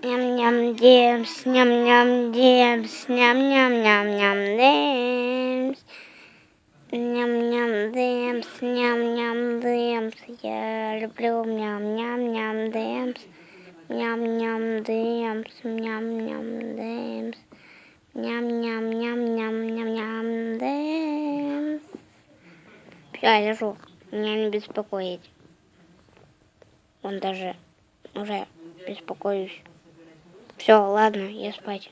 Ням-ням демс, ням-ням демс, ням-ням-ням-ням демс. Ням-ням демс, ням-ням демс. Я люблю ням-ням-ням демс. Ням-ням демс, ням-ням демс. Ням-ням-ням-ням-ням-ням демс. Я лежу, меня не беспокоить. Он даже уже беспокоюсь. Все, ладно, я спать.